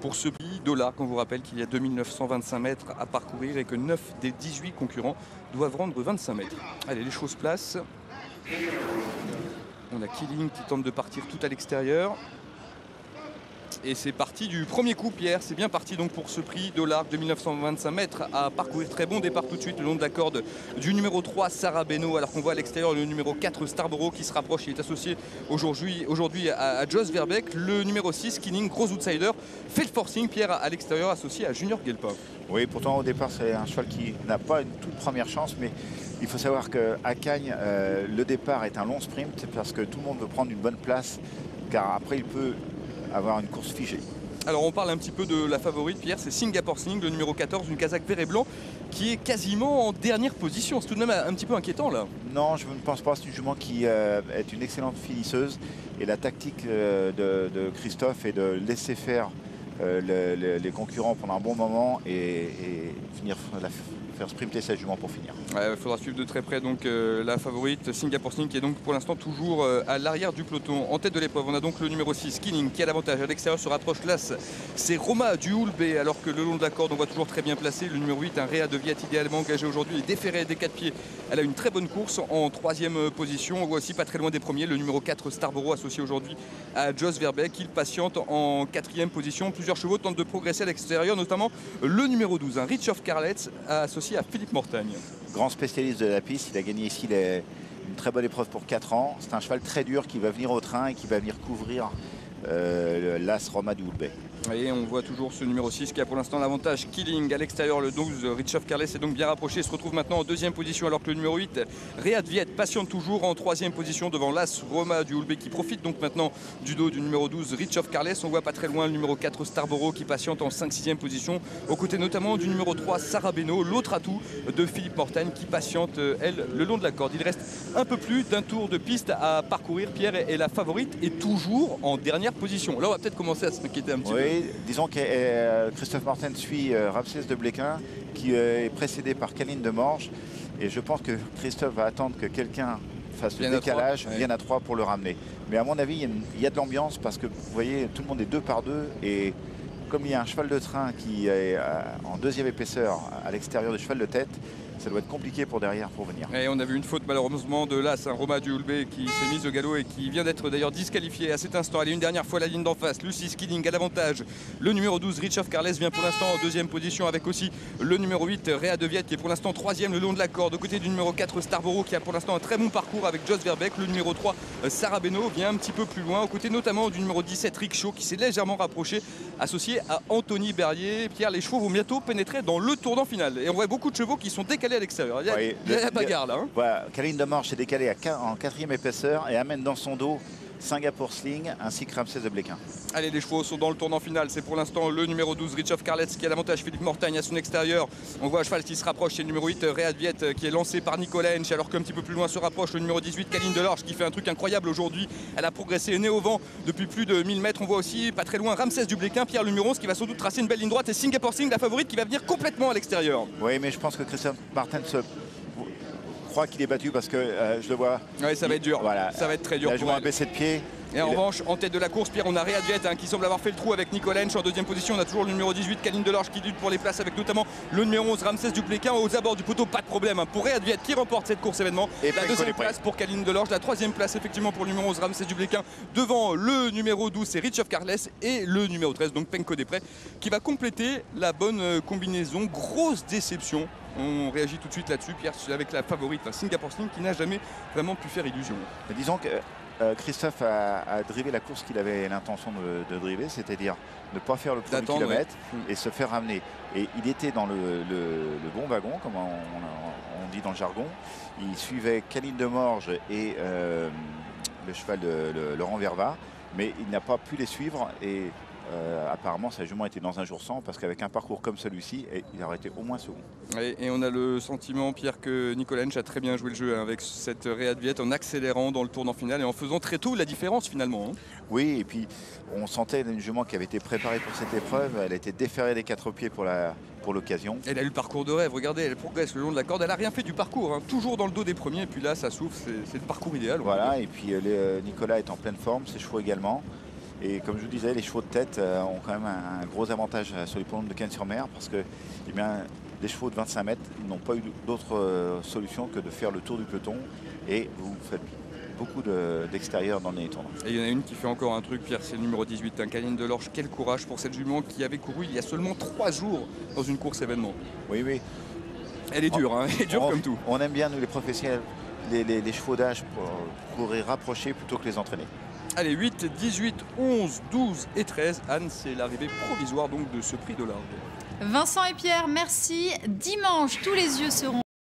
pour ce prix $, on vous rappelle qu'il y a 2925 mètres à parcourir et que 9 des 18 concurrents doivent rendre 25 mètres. Allez, les choses se placent. On a Killing qui tente de partir tout à l'extérieur. Et c'est parti du premier coup, Pierre. C'est bien parti donc pour ce prix $, 2925 mètres à parcourir. Très bon départ tout de suite le long de la corde du numéro 3, Sarah Beno. Alors qu'on voit à l'extérieur le numéro 4, Starborough, qui se rapproche. Il est associé aujourd'hui à Jos Verbeek. Le numéro 6, Killing, gros outsider. Fait le forcing, Pierre, à l'extérieur, associé à Junior Guelpin. Oui, pourtant au départ c'est un cheval qui n'a pas une toute première chance, mais il faut savoir qu'à Cagnes, le départ est un long sprint parce que tout le monde veut prendre une bonne place, car après il peut avoir une course figée. Alors on parle un petit peu de la favorite, Pierre, c'est Singapore Sling, le numéro 14, une casaque vert et blanc, qui est quasiment en dernière position. C'est tout de même un petit peu inquiétant là. Non, je ne pense pas. C'est une jument qui est une excellente finisseuse. Et la tactique de Christophe est de laisser faire les concurrents pendant un bon moment et faire sprinter sa jument pour finir. Il faudra suivre de très près donc la favorite Singapore Sling, qui est donc pour l'instant toujours à l'arrière du peloton. En tête de l'épreuve, on a donc le numéro 6, Killing, qui a l'avantage. À l'extérieur se rapproche l'As, c'est Roma du Houlbé, alors que le long de la corde on voit toujours très bien placé le numéro 8, un Réa de Viette idéalement engagé aujourd'hui et déféré des 4 pieds. Elle a une très bonne course en 3e position. On voit aussi pas très loin des premiers le numéro 4, Starborough, associé aujourd'hui à Jos Verbeek. Il patiente en 4e position. Plusieurs chevaux tentent de progresser à l'extérieur, notamment le numéro 12, un Rich of Carlets, associé à Philippe Mortagne. Grand spécialiste de la piste, il a gagné ici une très bonne épreuve pour 4 ans. C'est un cheval très dur qui va venir au train et qui va venir couvrir l'As Roma du Houlbé. Et on voit toujours ce numéro 6 qui a pour l'instant l'avantage. Killing à l'extérieur, le 12, Rich of Carles est donc bien rapproché, se retrouve maintenant en 2e position, alors que le numéro 8, Réad Viette, patiente toujours en 3e position devant l'As Roma du Houlbé, qui profite donc maintenant du dos du numéro 12, Rich of Carles. On voit pas très loin le numéro 4, Starborough, qui patiente en 5-6e position, aux côtés notamment du numéro 3, Sarah Beno, l'autre atout de Philippe Mortagne, qui patiente, elle, le long de la corde. Il reste un peu plus d'un tour de piste à parcourir, Pierre, et la favorite est toujours en dernière position. Là, on va peut-être commencer à s'inquiéter un petit peu. Oui, disons que Christophe Mortagne suit Ramsès de Bléquin, qui est précédé par Caline de Morges. Et je pense que Christophe va attendre que quelqu'un fasse le décalage, vienne à 3 pour le ramener. Mais à mon avis, il y a de l'ambiance parce que vous voyez, tout le monde est 2 par 2. Et comme il y a un cheval de train qui est en 2e épaisseur à l'extérieur du cheval de tête, ça doit être compliqué pour derrière pour venir. Et on a vu une faute malheureusement de l'As, Roma du Houlbé, qui s'est mise au galop et qui vient d'être d'ailleurs disqualifié à cet instant. Allez, une dernière fois la ligne d'en face, Lucy Killing à l'avantage. Le numéro 12, Rich of Carles, vient pour l'instant en 2e position, avec aussi le numéro 8, Réa de Viette, qui est pour l'instant 3e le long de la corde, aux côtés du numéro 4, Starborough, qui a pour l'instant un très bon parcours avec Jos Verbeek. Le numéro 3, Sarah Beno, vient un petit peu plus loin, aux côtés notamment du numéro 17, Rick Shaw, qui s'est légèrement rapproché, associé à Anthony Berlier. Pierre, les chevaux vont bientôt pénétrer dans le tournant final. Et on voit beaucoup de chevaux qui sont décalés à l'extérieur. Il y a la bagarre là. Voilà, Caline de Morges est décalée en 4e épaisseur et amène dans son dos Singapore Sling ainsi que Ramsès de Bléquin. Allez, les chevaux sont dans le tournant final. C'est pour l'instant le numéro 12, Rich of Carlets, qui a l'avantage. Philippe Mortagne à son extérieur. On voit un cheval qui se rapproche. C'est le numéro 8, Réad Viette, qui est lancé par Nicolas Hench, alors qu'un petit peu plus loin se rapproche le numéro 18, Caline Delorge, qui fait un truc incroyable aujourd'hui. Elle a progressé nez au vent depuis plus de 1000 mètres. On voit aussi pas très loin Ramsès du Bléquin, Pierre, le numéro 11, qui va sans doute tracer une belle ligne droite. Et Singapore Sling, la favorite, qui va venir complètement à l'extérieur. Oui, mais je pense que Christophe Martin crois qu'il est battu parce que je le vois. Oui, ça va être dur. Voilà, ça va être très dur. Il a joué un baisser de pied. Et en revanche, en tête de la course, Pierre, on a Réad Viette qui semble avoir fait le trou avec Nicolas Hench en 2e position. On a toujours le numéro 18, Caline Delorge, qui lutte pour les places avec notamment le numéro 11, Ramsès du Bléquin. Aux abords du poteau, pas de problème pour Réad Viette qui remporte cette course événement. Et la 2e place pour Caline Delorge, la 3e place effectivement pour le numéro 11, Ramsès du Bléquin. Devant le numéro 12, c'est Rich of Carles, et le numéro 13, donc Penco Després, qui va compléter la bonne combinaison. Grosse déception. On réagit tout de suite là-dessus, Pierre, avec la favorite, Singapore Sling, qui n'a jamais vraiment pu faire illusion. Mais disons que Christophe a drivé la course qu'il avait l'intention de driver, c'est-à-dire ne pas faire le premier kilomètre et se faire ramener. Et il était dans le bon wagon, comme on dit dans le jargon. Il suivait Caline de Morges et le cheval de Laurent Vervat, mais il n'a pas pu les suivre. Et apparemment, sa jument était dans un jour sans, parce qu'avec un parcours comme celui-ci, il aurait été au moins second. Et on a le sentiment, Pierre, que Nicolas Hench a très bien joué le jeu avec cette Réad Viette, en accélérant dans le tournant final et en faisant très tôt la différence finalement. Oui, et puis on sentait une jument qui avait été préparée pour cette épreuve. Elle a été déferrée des 4 pieds pour l'occasion. Elle a eu le parcours de rêve, regardez, elle progresse le long de la corde. Elle n'a rien fait du parcours, toujours dans le dos des premiers. Et puis là, ça souffle, c'est le parcours idéal. Voilà, et puis Nicolas est en pleine forme, ses chevaux également. Et comme je vous disais, les chevaux de tête ont quand même un gros avantage sur les l'hippodrome de Cannes-sur-Mer parce que des chevaux de 25 mètres n'ont pas eu d'autre solution que de faire le tour du peloton et vous faites beaucoup d'extérieur dans les tournois. Et il y en a une qui fait encore un truc, Pierre, c'est le numéro 18, Caline Delorge. Quel courage pour cette jument qui avait couru il y a seulement 3 jours dans une course événement. Oui, oui. Elle est dure, hein, elle est dure comme tout. On aime bien, nous les professionnels, les chevaux d'âge pour les rapprocher plutôt que les entraîner. Allez, 8, 18, 11, 12 et 13. Anne, c'est l'arrivée provisoire donc de ce prix de l'Arve. Vincent et Pierre, merci. Dimanche, tous les yeux seront